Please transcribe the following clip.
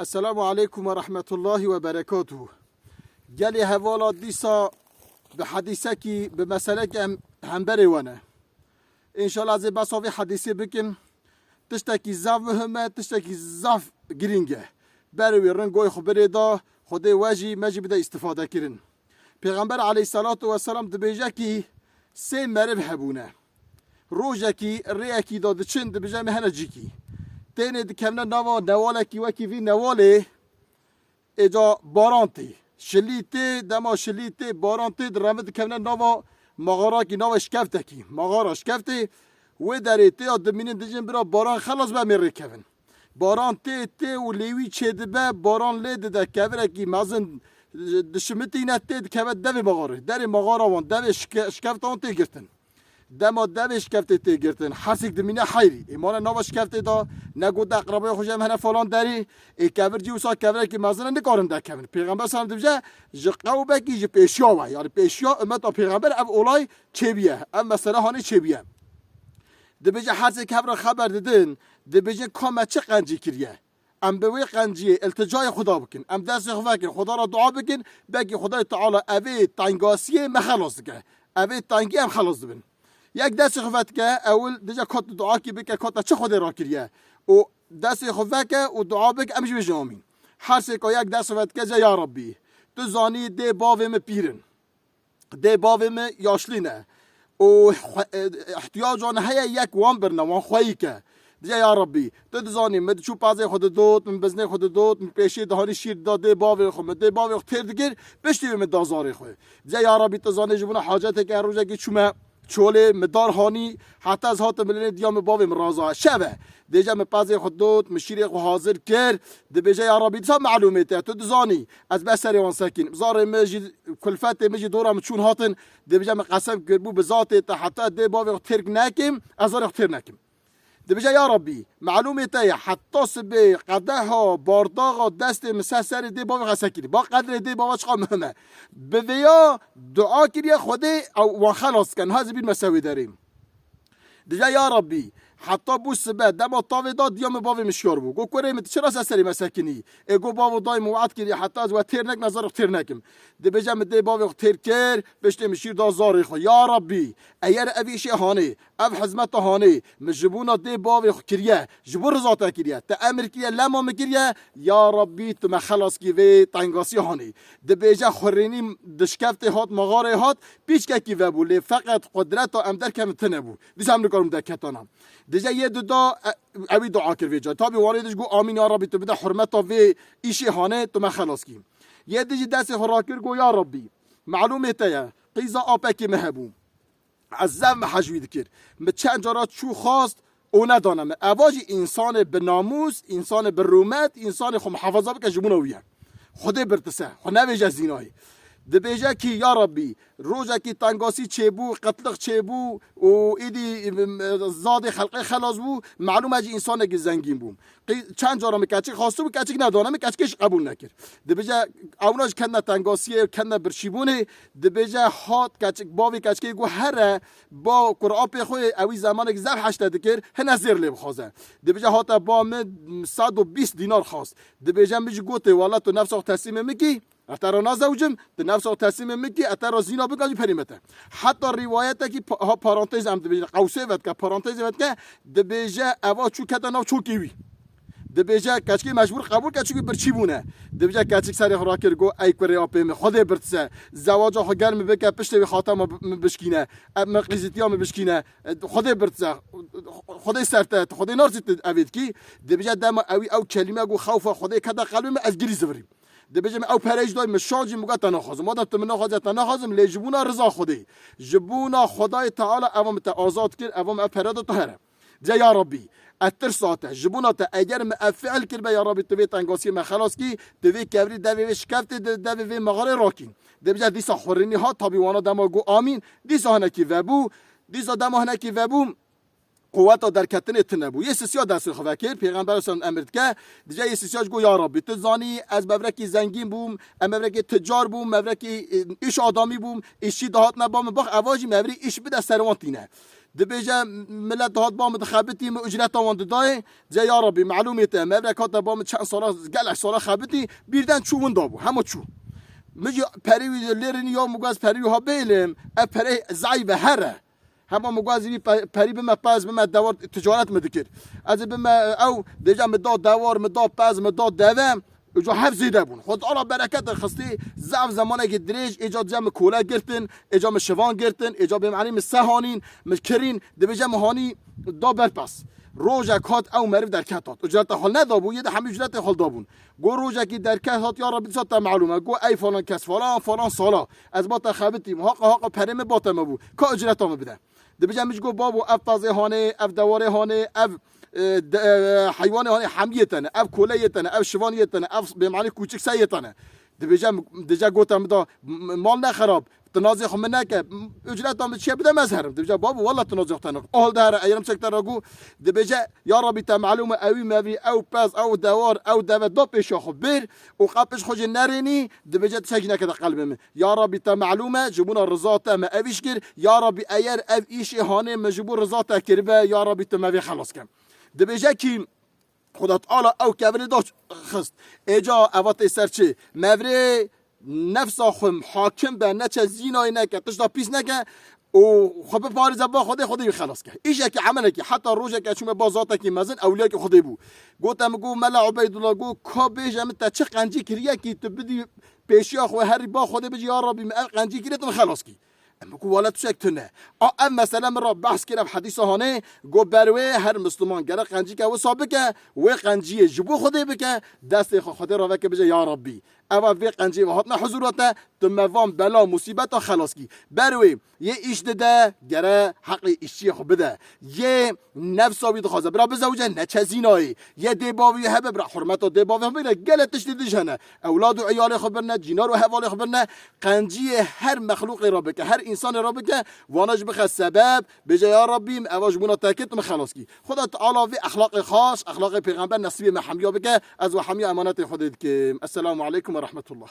السلام عليكم ورحمة الله وبركاته. جالي هوالا ديسا بحديثكي بمسألة هم بريوانا إن شاء الله زي بصافي حديثي بكن تشتكي زاف مهمة تشتكي زاف جرينجة بروي رنگوي خبري دا خدي واجي ماجي بدا استفادة كرن. پیغمبر عليه الصلاة والسلام دبيجا كي سي مرب هبونا روجاكي رياكي دا دچن دبيجا مهنا جيكي تینه دکمنا نوا نواله کی وکی وی نواله اجا بارانتی شلیته دما شلیته بارانتی درامه دکمنا نوا مغارا کی نوا شکفته کی مغارا شکفته و دریته آدمینه دجن برا باران خلاص به میره کفن باران تی و لیوی چه به باران لید ده کفره کی مازن دشمتی نته دکمه دوی مغاره دری مغارا وان دوی شکفته آن تی گرتن دما دوش کفته تی گرتن حسیک دمینه حیری ایمان نواش کفته دا نگو دقربای خوشم هنه فلان داری ای کفر جیوسا کفره که مازنه نکارن در کفن پیغمبر سلام دیوزه جقاو بکی جی پیشیا و یعنی پیشیا امت پیغمبر اب اولای چه بیه ام مسئله هانی چه بیه دبیجه حرس کفر خبر دادن دبیجه کامه چه قنجی کریه ام به وی قنجی التجای خدا بکن ام دست خدا بکن خدا را دعا بکن بگی خدای تعالی اوی تنگاسیه مخلاص که اوی تنگی هم خلاص بن یک دست خفت که اول دیجا کات دعا کی بک کات چه خود را کریه و دست خفت که و دعا بک امش بجامین هر سه که یک دست خفت که یا ربی تو زانی دی باوم پیرن دی باوم یاشلینه و احتیاجان هیا یک وان برنه وان خواهی که دیجا یا ربی تو زانی مد چو پازه خود دوت من بزنه خود دوت من پیشی دهانی شیر داده باوی خود دی باوی خود تیر دیگر بشتی من دازاری خود دیجا یا ربی تو زانی جبونه حاجت که روزه کی چومه چوله مدار هانی حتی از هات ملین دیام باوی مرازا شبه دیجا مپازی خودت مشیری خو حاضر کر دبیجا یا ربی تا معلومه تو دزانی از بسری وان ساکن زار مجی کلفت مجی دورم چون هاتن دبیجا قسم کربو به ذات تا حتی دی باوی ترک نکم ازار اختر نکم دبیجا یا ربی معلومه تا حتی سبه قدها بارداغ دست مسسر دی باوی قسکری با قدر دی باوی چقدر مهمه به ویا دعا کریه خودی او خلاص کن هذا بین مساوی داریم دیجا یا ربی حتی بوس به دم طاوی داد دیام باوی مشیار بو گو کریم چرا سری مسکنی گو باو دای موعد کردی حتی از و تیر نک نظر تیر نکم دی بجام دی باوی تیر کر بشته مشیر دا زاری خو یا ربی ایر اویش هانی اف حزمت هانی مجبونا دی باوی کریه جبر ذات کریه تا امر کریه لما مکریه یا ربی تو مخلاص کی و تنگاسی هانی دی بجا خورینی دشکفت هات مغاره هات پیش کی و بوله فقط قدرت ام در کم تنبو دیسم نکارم دکتانم دیجا یه دو اوی دعا کر ویجا تا بی واردش گو آمین یا ربی تو بده حرمت وی ایشی هانه تو من خلاص کیم یه دیجی دست خراکر گو یا ربی معلومه تایه قیزا آپکی مهبوم عزم حجوید کر چند جارات چو خواست او ندانم اواجی انسان به ناموس انسان به رومت انسان خو محافظه بکه جمونه ویه خود برتسه خو نویجه زینایی دبیجه کی یا ربی روزا کی تنگاسی چه بو قتلق چه بو و ایدی زاد خلقه خلاص بو معلومه اجی انسان که زنگین بوم چند جارا میکچک خواسته بو کچک ندانم کچکش قبول نکرد دبیجه اوناش کنه تنگاسی کنه برشیبونه دبیجه هات کچک باوی کچکی گو هر با قرآن په خو اوی زمانه که زب 8 دکر هن زیر لب خوازه دبیجه هات با 120 دینار خواست دبیجه میگه گوته والا تو نفس تسلیم میگی اترا نازوجم به نفس تسلیم میگی اترا زینا بگی پریمته حتی روایت کی ها پرانتز ام دبیجه قوسه ود که پرانتز ود که دبیجه اوا چو کتا نو چوکیوی دبیجه کچکی مجبور قبول کچکی برچی بونه دبیجه کچک سری خراکر گو ای کری اپم خود برتسه زواج خو گرم بک پشت به خاتم بشکینه ام قیزتیام بشکینه خود برتسه خود سرت خود نارزت اوید کی دبیجه دم او کلمه گو خوف خود کدا قلبم از گری زوریم دبیجم او پریج دای مشاجی مگه تناخازم مادام تو مناخازم تناخازم لجبونا رضا خودی جبونا خدای تعالی اوام تا آزاد کر اوام پراد طاهره جا یا ربی اترساته جبونا تا اگر مفعل کر به یا ربی تو تنگاسی ما خلاص کی دوی کبری دوی شکفت دوی مغاره راکین دبیجا دیسا خورینی ها تابیوانا دما گو آمین دیسا هنکی وبو دیسا دما هنکی وبو قوت در کتن اتنبو یه سیاست دست خواه کرد پیغمبر اسلام امرد که دیگه یه سیاست گو یا ربی تو زانی از مبرکی زنگین بوم مبرکی تجار بوم مبرکی ایش آدمی بوم ایشی دهات نبام باخ اواجی مبری ایش بده سروان تینه دبیجا ملت هات با متخابتی م اجرت وان دای جا یا ربی معلومیته مبرکات با چند سالا گلش سالا خابتی بیردن چون دابو همه چو مجي پریوی لیرنی یا مگاز پریوی ها بیلم اف پری زعی به هره همه مگازی پری به ما پاز به ما دوار تجارت مدکر از به ما او دیجا مداد دوار مداد پاز مداد دوام جو حفظ زیده بون خود الله برکت خستی زعف زمانه که دریج ایجاد جمع کوله گرتن ایجاد شوان گرتن ایجاد به معنی مسهانین مکرین دیجا مهانی دا برپس روزا کات او مرف در کاتات اجرت حال ندابو یه همه اجرت حال دابون گو روزا کی در کاتات یا رب صد معلومه گو ای فلان کس فلان سالا از با تخابتی حق پرم باتم بو کا اجرتام بده دیجا میگو بابو اف تازه هانه اف دواره هانه اف حیوان هانه حمیتنه اف کولیتنه اف شوانیتنه اف به معنی کوچک سایتنه دیجا گفتم دا مال نخراب تنازع خو منه که اجرت هم چی بده مظهرم دیجا بابا والله تنازع تنق اول داره ایرم سکتر راگو دیجا یا ربی تا معلومه اوی موی او پاس او دوار او دو دو پیش خو بر و قبش خو نرینی دیجا تسجنه کده قلبم یا ربی تا معلومه جبون رضات ما اویش کر یا ربی ایر اف ایش هانه مجبور رضات کربه یا ربی تا موی خلاص کم دیجا کی خدا تعالی او کبر داشت خست اجا اوات سرچه موری نفس خم حاکم به نچه زینای نکه تشتا پیس نکه و خب پاری زبا خودی خلاص که ایش که عمله که حتی روزه که چون بازاته که مزن اولیاء که خودی بو گفتم گو ملا عبید الله گو کابیج هم تا چه قنجی کریه که تو بدی پیشی خو هر با خودی بجی یا ربی قنجی کریتون خلاص کی اما کو ولا تشکتونه ام مثلا من را بحث کردم حدیث هانه گو بروه هر مسلمان گره قنجی که و سابقه و قنجی جبو خودی بکه دست خودی را وکه بجی یا ربی اول وی قنجی و هاتنا حضورات تم وام بلا مصیبت خلاص کی بروی یه ایش ده گره حق ایشی خو بده یه نفس بید خوازه برا بزوجه نچه زینایی یه دیباوی هبه برا حرمت و دیباوی هبه گلتش دیدیش هنه اولاد و عیال خبرنه جینار و حوال خبرنه قنجی هر مخلوق را بکه هر انسان را بکه وانش بخه سبب بجه یا ربیم اواج بونا تاکید خلاص کی خدا تعالی وی اخلاق خاص اخلاق پیغمبر نصیب محمیا بکه از و حمی امانت خودت که السلام علیکم ورحمة الله